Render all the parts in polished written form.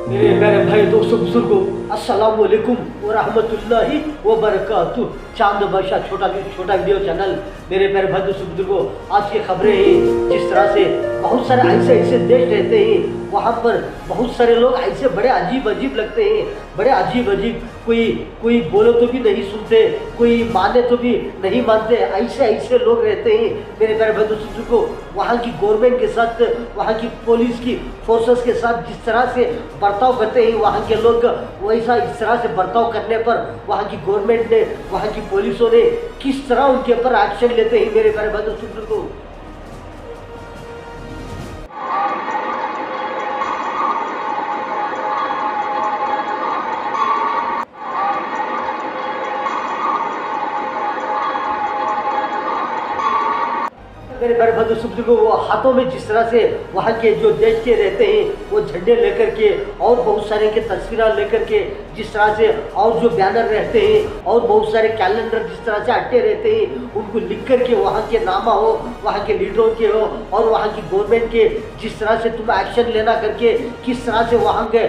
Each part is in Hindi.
मेरे प्यारे भाई दोस्तों बुजुर्गों, अस्सलाम वालेकुम व रहमतुल्लाहि व बरकातुहू। चांद बादशाह छोटा वीडियो चैनल। मेरे प्यारे भाई दोस्तों बुजुर्गों, आज की खबरें हैं जिस तरह से बहुत सारे ऐसे देश रहते हैं, वहाँ पर बहुत सारे लोग ऐसे बड़े अजीब अजीब लगते हैं, बड़े अजीब अजीब, कोई बोले तो भी नहीं सुनते, कोई माने तो भी नहीं मानते, ऐसे लोग रहते हैं। मेरे प्यारे भाई दोस्तों बुजुर्गों, वहाँ की गवर्नमेंट के साथ, वहाँ की पुलिस की फोर्सेस के साथ जिस तरह से बर्ताव करते हैं वहाँ के लोग, वैसा इस तरह से बर्ताव करने पर वहाँ की गवर्नमेंट ने, वहाँ की पुलिसों ने किस तरह उनके ऊपर एक्शन लेते हैं। मेरे प्यारे भाई दोस्तों बुजुर्गों, मेरे प्यारे भाई दोस्तों बुजुर्गों, वो हाथों में जिस तरह से वहाँ के जो देश के रहते हैं वो झंडे लेकर के और बहुत सारे के तस्वीरें लेकर के जिस तरह से, और जो बैनर रहते हैं और बहुत सारे कैलेंडर जिस तरह से अट्टे रहते हैं, उनको लिख करके वहाँ के नामा हो, वहाँ के लीडरों के हो और वहाँ की गवर्नमेंट के जिस तरह से तुम एक्शन लेना करके किस तरह से वहाँ के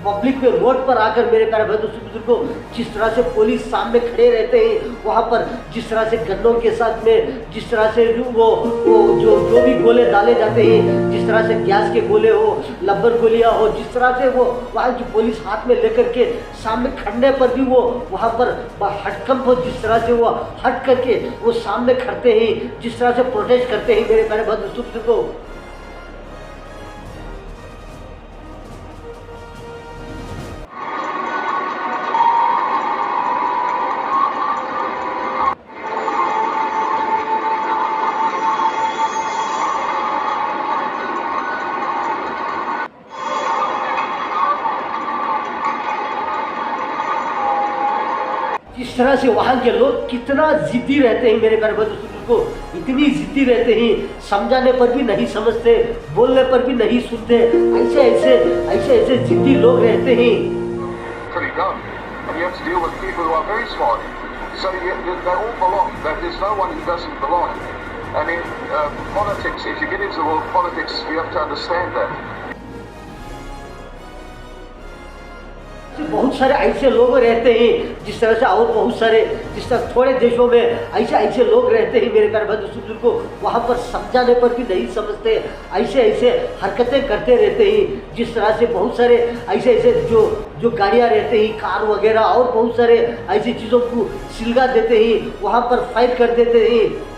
पब्लिक पे रोड पर आकर, मेरे प्यारे भाई दोस्तों बुजुर्गों, जिस तरह से पुलिस सामने खड़े रहते हैं, वहाँ पर जिस तरह से गन्नों के साथ में जिस तरह से वो जो भी गोले डाले जाते हैं, जिस तरह से गैस के गोले हो, लब्बर गोलियाँ हो, जिस तरह से वो वहाँ की पुलिस हाथ में लेकर के सामने खड़ने पर भी वो वहाँ पर हटकंप हो, जिस तरह से वो हट करके वो सामने खड़ते हैं, जिस तरह से प्रोटेस्ट करते हैं। मेरे प्यारे भाई दोस्तों बुजुर्गों, जिस तरह से वहाँ के लोग कितना जिद्दी रहते हैं, मेरे प्यारे भाई दोस्तों को इतनी जिद्दी रहते हैं, समझाने पर भी नहीं समझते, बोलने पर भी नहीं सुनते, ऐसे जिद्दी लोग रहते हैं। बहुत सारे ऐसे लोग रहते हैं जिस तरह से, और बहुत सारे जिस तरह थोड़े देशों में ऐसे लोग रहते हैं, मेरे प्यारे भाई दोस्तों को वहाँ पर समझाने पर भी नहीं समझते, ऐसे हरकतें करते रहते हैं। जिस तरह से बहुत सारे ऐसे जो गाड़ियाँ रहते हैं, कार वगैरह और बहुत सारे ऐसी चीज़ों को सिलगा देते हैं, वहाँ पर फाइट कर देते हैं।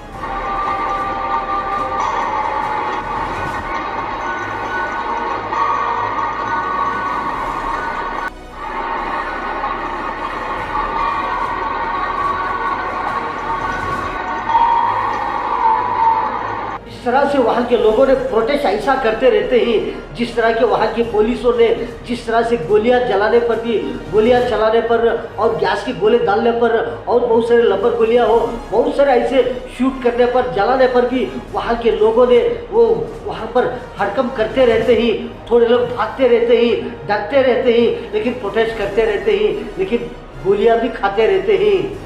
जिस तरह से वहाँ के लोगों ने प्रोटेस्ट ऐसा करते रहते हैं, जिस तरह के वहाँ की पुलिसों ने जिस तरह से गोलियां चलाने पर और गैस के गोले डालने पर और बहुत सारे लबर गोलियां हो, बहुत सारे ऐसे शूट करने पर, जलाने पर भी वहाँ के लोगों ने वो वहाँ पर हड़कंप करते रहते हैं। थोड़े लोग भागते रहते हैं, डरते रहते हैं, लेकिन प्रोटेस्ट करते रहते हैं, लेकिन गोलियाँ भी खाते रहते हैं।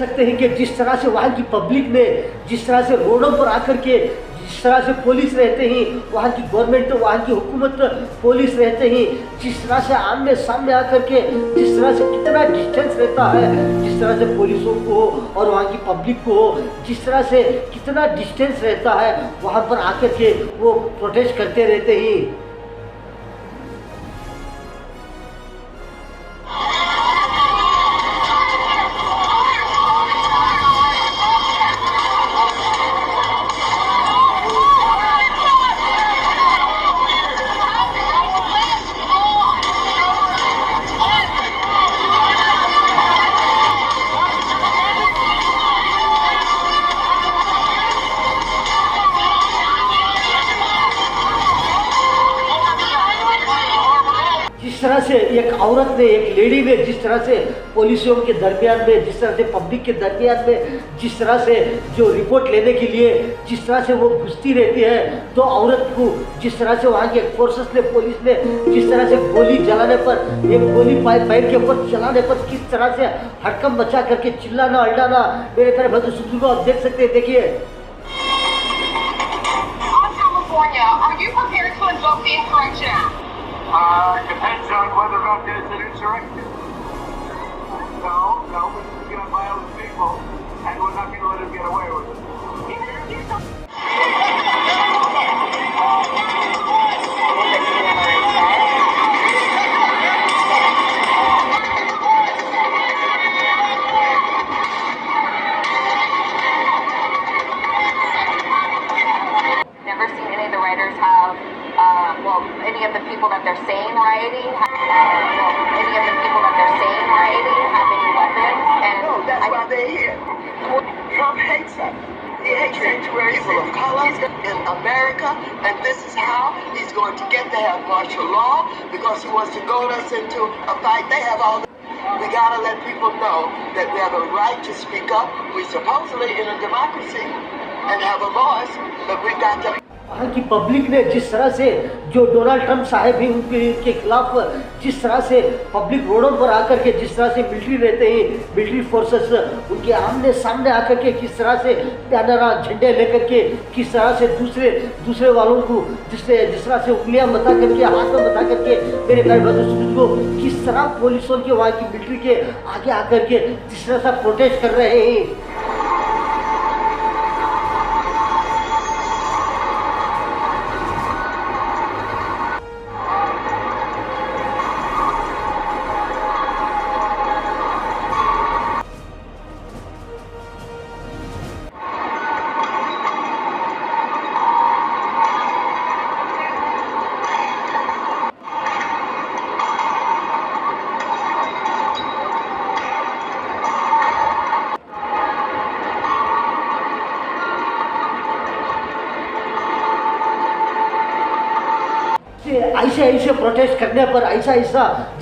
सकते हैं कि जिस तरह से वहाँ की पब्लिक ने जिस तरह से रोडों पर आकर के, जिस तरह से पुलिस रहते हैं, वहाँ की गवर्नमेंट, वहाँ की हुकूमत पुलिस रहते हैं, जिस तरह से आमने सामने आकर के जिस तरह से कितना डिस्टेंस रहता है, जिस तरह से पुलिसों को और वहाँ की पब्लिक को जिस तरह से कितना डिस्टेंस रहता है, वहाँ पर आकर के वो प्रोटेस्ट करते रहते हैं। से एक औरत ने, एक लेडी ने जिस तरह से पुलिसियों के दरमियान में, जिस तरह से पब्लिक के दरमियान में, जिस तरह से जो रिपोर्ट लेने के लिए जिस तरह से वो घुसती रहती है, तो औरत को जिस तरह से वहाँ के फोर्सेस ने, पुलिस ने जिस तरह से गोली जलाने पर, एक गोली पैर के ऊपर चलाने पर किस तरह से हड़कंप मचा करके चिल्लाना अल्लाना, मेरे प्यारे बंधु सुबुद्रुगो आप देख सकते हैं। देखिए, are you prepared to invoke the insurrection? Depends on whether or not there's an insurrection. No, but it's begun by other people, and we're not going to let them get away with it. Never seen any of the writers have, any of the people that they're saying rioting, any of the people that they're saying rioting have any weapons. And no, that's why they're here. Trump hates us. He hates sanctuaries of color in America, and this is how he's going to get to have martial law, because he wants to goad us into a fight. They have all the... We gotta let people know that we have a right to speak up. We're supposedly in a democracy and have a voice, but we've got to... वहाँ की पब्लिक ने जिस तरह से, जो डोनाल्ड ट्रंप साहब भी उनके खिलाफ जिस तरह से पब्लिक रोडों पर आकर के, जिस तरह से मिलिट्री रहते हैं, मिलिट्री फोर्सेस उनके आमने सामने आकर के किस तरह से बैनर झंडे लेकर के किस तरह से दूसरे वालों को जिस तरह से उंगलियां बता करके, हाथ में बता करके, मेरे प्यारे बंधु को किस तरह पुलिसों के, वहाँ की मिलिट्री के आगे आकर के जिस तरह से प्रोटेस्ट कर रहे हैं। ऐसे प्रोटेस्ट करने पर ऐसा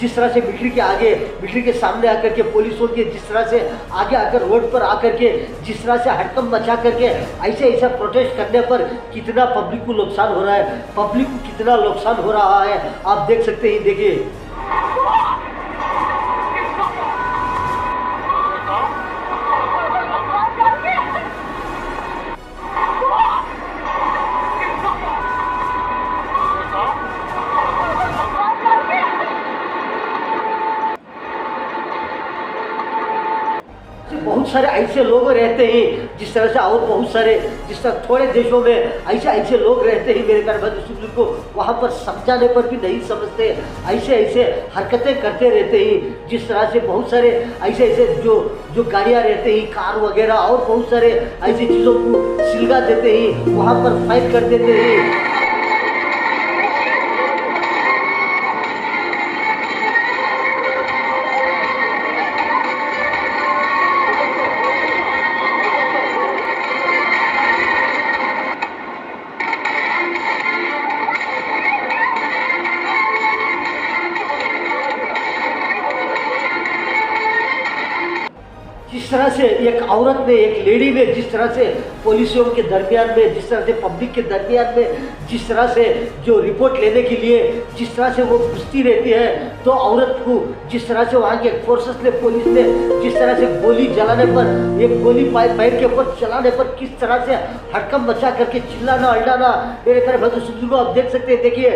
जिस तरह से मिलिट्री के आगे, मिलिट्री के सामने आकर के, पुलिसों के जिस तरह से आगे आकर रोड पर आकर के जिस तरह से हड़कंप मचा करके ऐसा प्रोटेस्ट करने पर कितना पब्लिक को नुकसान हो रहा है, पब्लिक को कितना नुकसान हो रहा है आप देख सकते हैं। देखिए, बहुत सारे ऐसे लोग रहते हैं जिस तरह से, और बहुत सारे जिस तरह थोड़े देशों में ऐसे लोग रहते हैं मेरे प्यारे बंधु को, वहाँ पर समझाने पर भी नहीं समझते, ऐसे हरकतें करते रहते हैं। जिस तरह से बहुत सारे ऐसे जो गाड़ियाँ रहते हैं, कार वगैरह, और बहुत सारे ऐसी चीज़ों को सिलगा देते हैं, वहाँ पर फाइट कर देते हैं। जिस तरह से एक औरत ने, एक लेडी ने जिस तरह से पुलिसियों के दरमियान में, जिस तरह से पब्लिक के दरमियान में, जिस तरह से जो रिपोर्ट लेने के लिए जिस तरह से वो घुसती रहती है, तो औरत को जिस तरह से वहाँ के फोर्सेस ने, पुलिस ने जिस तरह से गोली जलाने पर, एक गोली पैर के ऊपर चलाने पर किस तरह से हड़कंप मचा करके चिल्लाना अल्लाना, मेरे प्यारे बंधु सुबुद्रुगो आप देख सकते हैं। देखिए,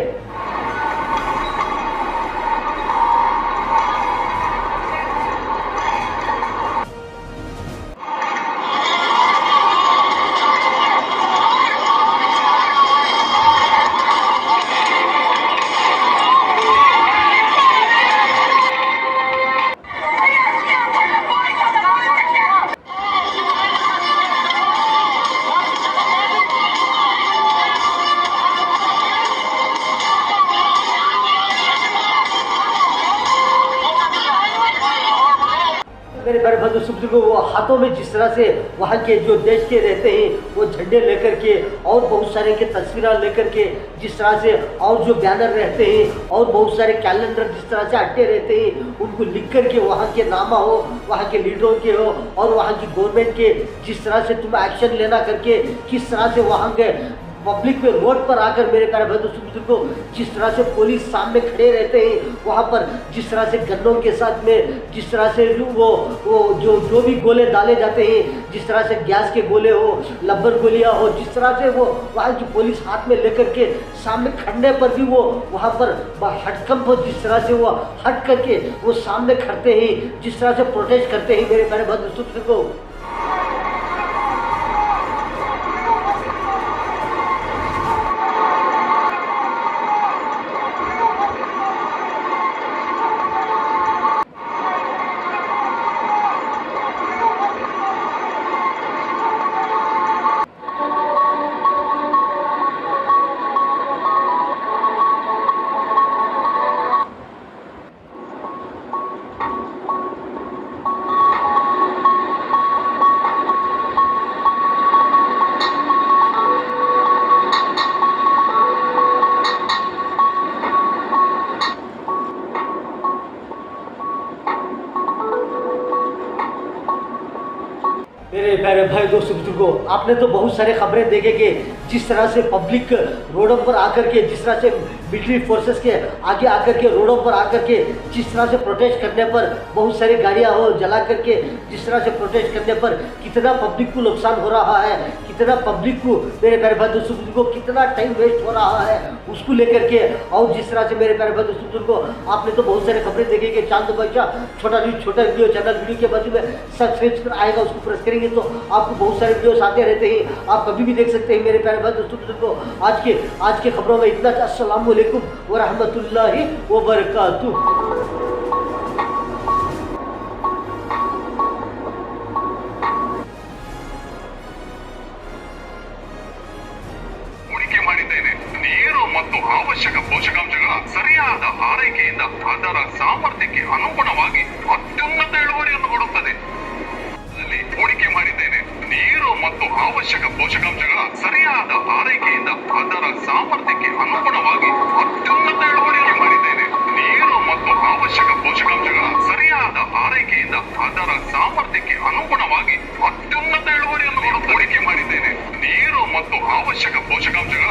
बंधु सुपुत्र वो हाथों में जिस तरह से वहाँ के जो देश के रहते हैं वो झंडे लेकर के और बहुत सारे के तस्वीरें लेकर के जिस तरह से और जो बैनर रहते हैं और बहुत सारे कैलेंडर जिस तरह से अट्टे रहते हैं उनको लिख करके वहाँ के नामा हो, वहाँ के लीडरों के हो और वहाँ की गवर्नमेंट के जिस तरह से तुम एक्शन लेना करके किस तरह से वहाँ के पब्लिक में रोड पर आकर मेरे प्यारे बंधु सुपुत्र को जिस तरह से पुलिस सामने खड़े रहते हैं वहाँ पर जिस तरह से गन्नों के साथ में जिस तरह से वो जो भी गोले डाले जाते हैं जिस तरह से गैस के गोले हो, लब्बर गोलियाँ हो, जिस तरह से वो वहाँ की पुलिस हाथ में लेकर के सामने खड़ने पर भी वो वहाँ पर हटकंप हो, जिस तरह से वो हट करके वो सामने खड़ते हैं, जिस तरह से प्रोटेस्ट करते हैं मेरे प्यारे बंधु सुपुत्र को। मेरे प्यारे भाई दोस्तों बुजुर्गों, आपने तो बहुत सारे खबरें देखे कि जिस तरह से पब्लिक रोडों पर आकर के जिस तरह से मिलिट्री फोर्सेस के आगे आकर के रोडों पर आकर के जिस तरह से प्रोटेस्ट करने पर बहुत सारी गाड़ियां हो जला करके जिस तरह से प्रोटेस्ट करने पर कितना पब्लिक को नुकसान हो रहा है, कितना पब्लिक को मेरे प्यारे भाई दोस्तों बुजुर्गों कितना टाइम वेस्ट हो रहा है उसको लेकर के। और जिस तरह से मेरे प्यारे भाई दोस्तों बुजुर्गों आपने तो बहुत सारी खबरें देखे कि चांद बादशाह छोटा वीडियो चैनल वीडियो के बाजू में सब्सक्राइब आएगा उसको प्रेस करेंगे तो आपको बहुत सारे वीडियोस आते रहते हैं, आप कभी भी देख सकते हैं मेरे प्यारे भाई दोस्तों को। आज के खबरों में इतना। अस्सलाम वालेकुम व रहमतुल्लाहि व बरकातुहू। ನೀರು ಮತ್ತು ಅವಶ್ಯಕ ಪೋಷಕಾಂಶಗಳ ಸರಿಯಾದ ಆರೈಕೆಯಿಂದ ಅದರ ಸಾಮರ್ಥ್ಯಕ್ಕೆ ಅನುಗುಣವಾಗಿ ಅತ್ಯುನ್ನತ ಇಳುವರಿಯನ್ನು ಕೊಡುತ್ತದೆ. ಹೂಡಿಕೆ ಮಾಡಿದ್ದೇನೆ. ನೀರು ಮತ್ತು ಅವಶ್ಯಕ ಪೋಷಕಾಂಶಗಳ ಸರಿಯಾದ ಆರೈಕೆಯಿಂದ ಅದರ ಸಾಮರ್ಥ್ಯಕ್ಕೆ ಅನುಗುಣವಾಗಿ ಅತ್ಯುನ್ನತ ಇಳುವರಿಯನ್ನು ಮಾಡಿದ್ದೇನೆ. ನೀರು ಮತ್ತು ಅವಶ್ಯಕ ಪೋಷಕಾಂಶಗಳ ಸರಿಯಾದ ಆರೈಕೆಯಿಂದ ಅದರ ಸಾಮರ್ಥ್ಯಕ್ಕೆ ಅನುಗುಣವಾಗಿ ಅತ್ಯುನ್ನತ ಇಳುವರಿಯನ್ನು ಹೂಡಿಕೆ ಮಾಡಿದ್ದೇನೆ. ನೀರು ಮತ್ತು ಅವಶ್ಯಕ ಪೋಷಕಾಂಶಗಳ